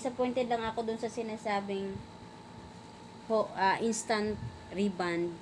disappointed lang ako dun sa sinasabing instant reband.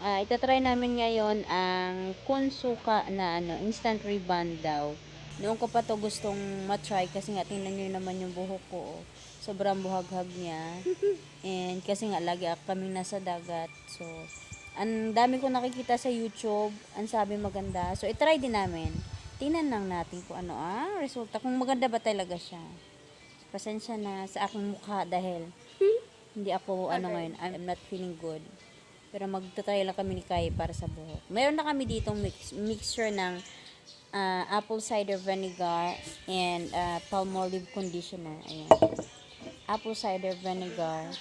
Itatry namin ngayon ang Kunsuka na instant reband daw. Noon ko pa to gustong matry kasi nga tingnan nyo naman yung buhok ko. Oh. Sobrang buhaghag niya. And kasi nga lagi kami nasa dagat. So, ang dami ko nakikita sa YouTube. Ang sabi maganda. So, itry din namin. Tingnan lang natin kung ano resulta. Kung maganda ba talaga siya. Pasensya na sa aking mukha dahil hindi ako ngayon. I'm not feeling good. Pero magtatry lang kami ni Kai para sa buhok. Meron na kami ditong mixture ng apple cider vinegar and palmolive conditioner. Ayan. Apple cider vinegar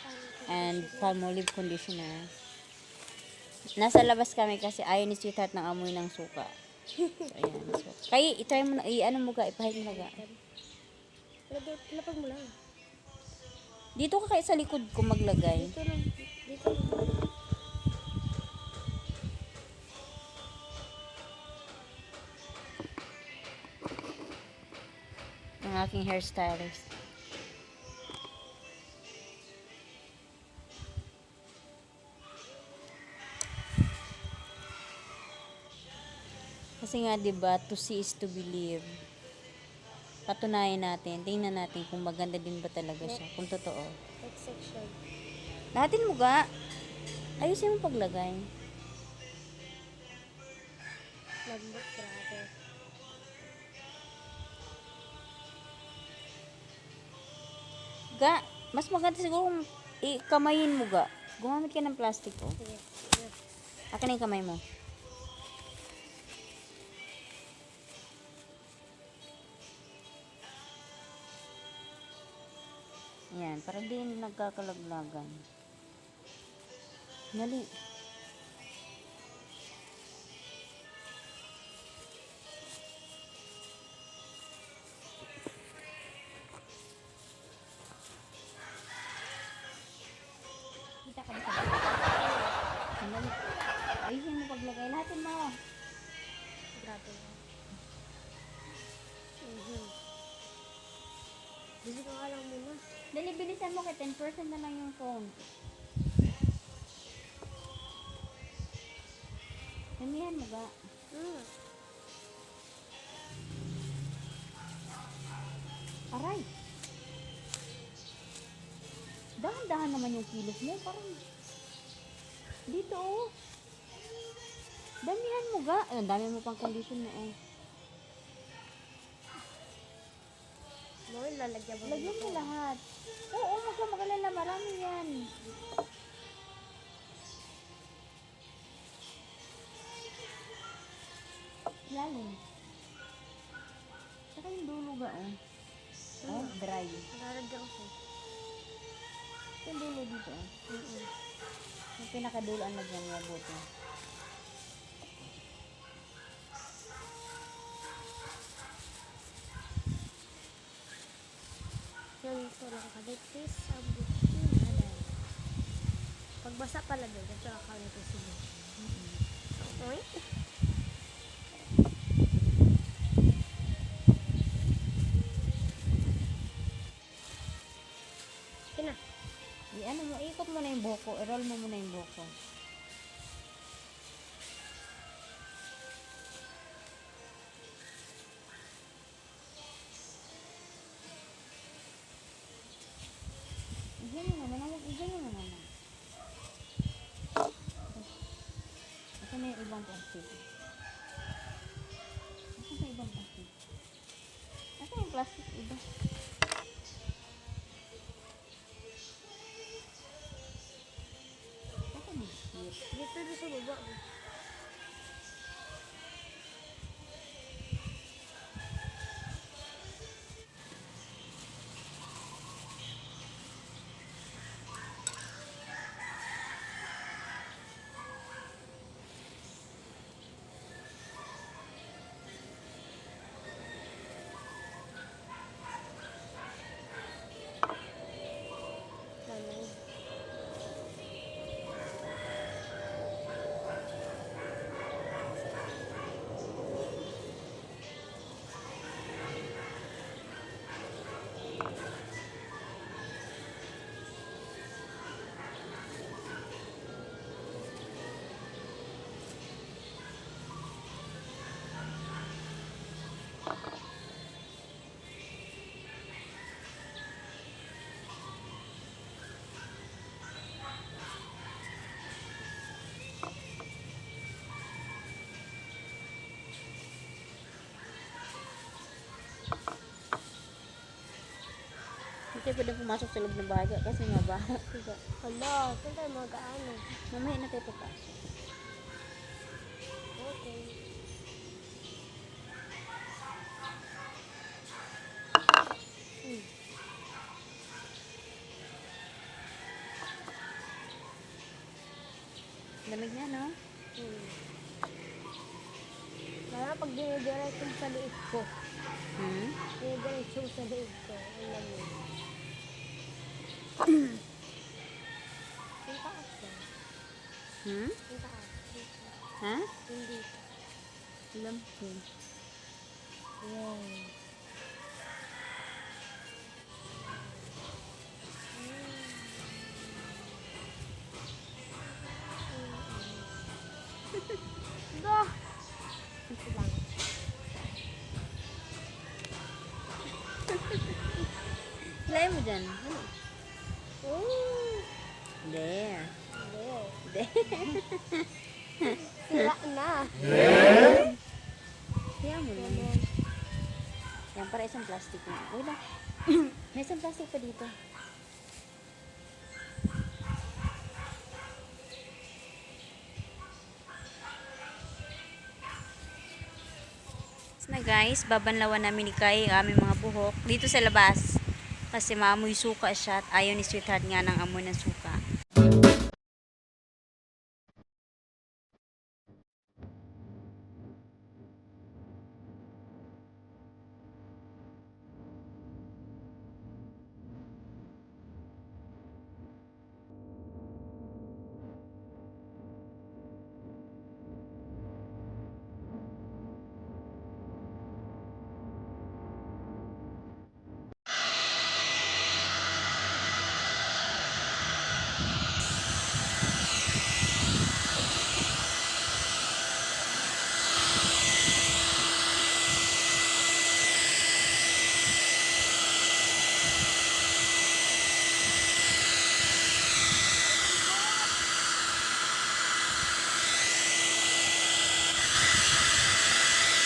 and palmolive conditioner. Nasa labas kami kasi ayaw ni Sweetheart ng amoy ng suka. So, ayan. So, Kai, itry mo na, ipahid mo na ga. Lapag mo lang. Dito ka kaya sa likod ko maglagay. Dito lang. Ang aking hairstylist. Kasi nga 'di ba, to see is to believe. Patunayan natin, tingnan natin kung maganda din ba talaga siya, kung totoo. Next section. Lahatin mo ga. Ayusin mo paglagay. Lambot, grabe. Ga, mas maganda siguro kung ikamayin mo ga. Gumamit ka ng plastic oh. Sige. Akin na yung kamay mo. Ayan, para din nagkakalaglagan. Dali. Kita ka ba? Dali. Ayusin mo paglagay. Lahatin mo. Grabe. Bili ko nga lang muna. Dali, bilisan mo kay 10% na lang yung phone. Damihan mo ga. Aray. Dahan-dahan naman yung kilos mo. Parang dito oh. Damihan mo ga. Ang dami mo pang condition na eh. No, lalagyan mo. Lagyan mo lahat. Oo, magkamalala. Marami yan. Lalim. Saka yung dulo ga oh. Oh, dry. Lalagyan ko. Yung dulo dito oh. Yung pinakadulo ang lagyan mo buto. Yan ito lang. Kadit please. Sabot. Basa pala doon. Ito akala ko sige. Oy. Kina. Ano mo, ikot mo na yung buhok ko. I-roll mo muna yung buhok ko. Ganyan naman. Ganyan naman. Ito na yung ibang plastic. Ito na ibang plastic. Ito yung plastic iba. Ito na. Dito doon sa baba. Sanay. Hindi tayo pwede pumasok sa loob ng bahay kasi mabaho. Diba? Hala, saan tayo mag-ano? Mamaya na tayo papasok. Okay. Lamig na, no? Kaya pag dinidiretso sa liit ko, Hmm? dinidiretso sa liit ko, ang lamig. Yung taas na. Hmm? Yung taas. Dito. Ha? Hindi. Alam ko. Wow. Dah. Ito lang. Hilay mo dyan. Ano? Mm. There. Hindi. There. Sira na. Kaya mo lang. Yan, para isang plastic na. Uy lang. May isang plastic pa dito. Na guys, babanlawan namin ni Kai ang aming mga buhok dito sa labas. Kasi maamoy suka siya at ayaw ni sweetheart nga ng amoy ng suka.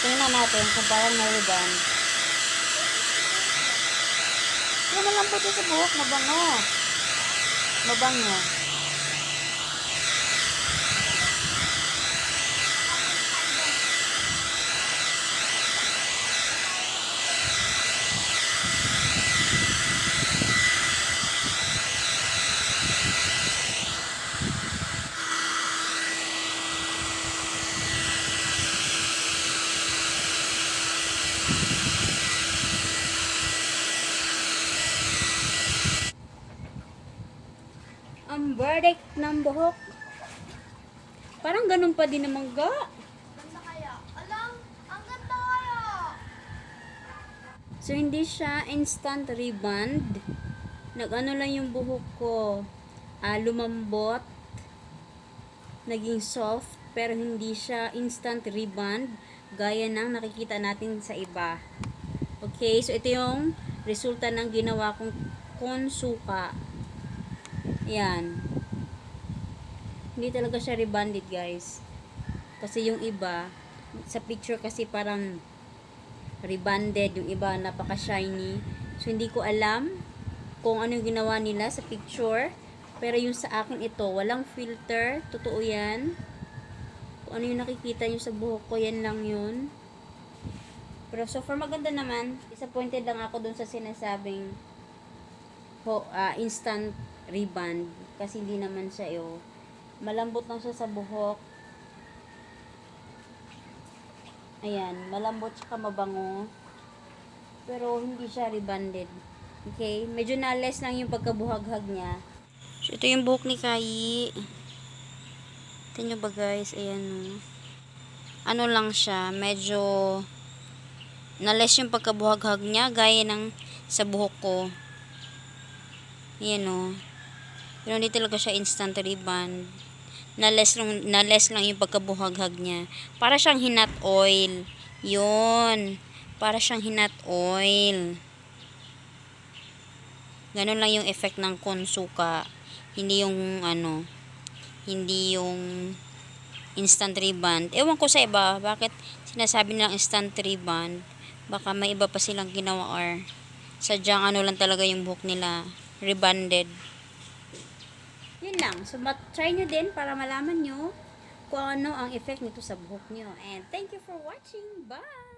Tingnan natin kung parang na-rebound. Yung malambot yung sa buhok, mabango. Mabango. Ang verdict ng buhok. Parang ganun pa din naman ga. Ganda kaya? Alam, ang ganda kaya! So, hindi siya instant rebond. Nag-ano lang yung buhok ko. Lumambot. Naging soft. Pero hindi siya instant rebond. Gaya ng nakikita natin sa iba. Okay, so ito yung resulta ng ginawa kong konsuka. Yan. Hindi talaga siya rebonded, guys. Kasi yung iba, sa picture kasi parang rebonded. Yung iba, napaka-shiny. So, hindi ko alam kung ano yung ginawa nila sa picture. Pero yung sa akin ito, walang filter. Totoo yan. Kung ano yung nakikita nyo sa buhok ko, yan lang yun. Pero so far, maganda naman. Disappointed lang ako dun sa sinasabing instant rebond. Kasi hindi naman siya malambot lang siya sa buhok. Ayan, malambot siya mabango. Pero hindi siya rebonded. Okay, medyo na-less lang yung pagkabuhaghag niya. So, ito yung buhok ni Kai. Tingnan nyo ba guys? Ayan o. Ano lang siya, medyo na-less yung pagkabuhaghag niya. Gaya ng sa buhok ko. Ayan o. Pero hindi talaga siya instant rebond. Na-less lang yung pagkabuhaghag niya. Para siyang hinat oil. Yun. Para siyang hinat oil. Ganun lang yung effect ng konsuka. Hindi yung hindi yung instant rebond. Ewan ko sa iba, bakit sinasabi nilang instant rebond? Baka may iba pa silang ginawa or sadyang lang talaga yung buhok nila. Rebonded. Yun lang. So, try nyo din para malaman nyo kung ano ang effect nito sa buhok nyo. And thank you for watching. Bye!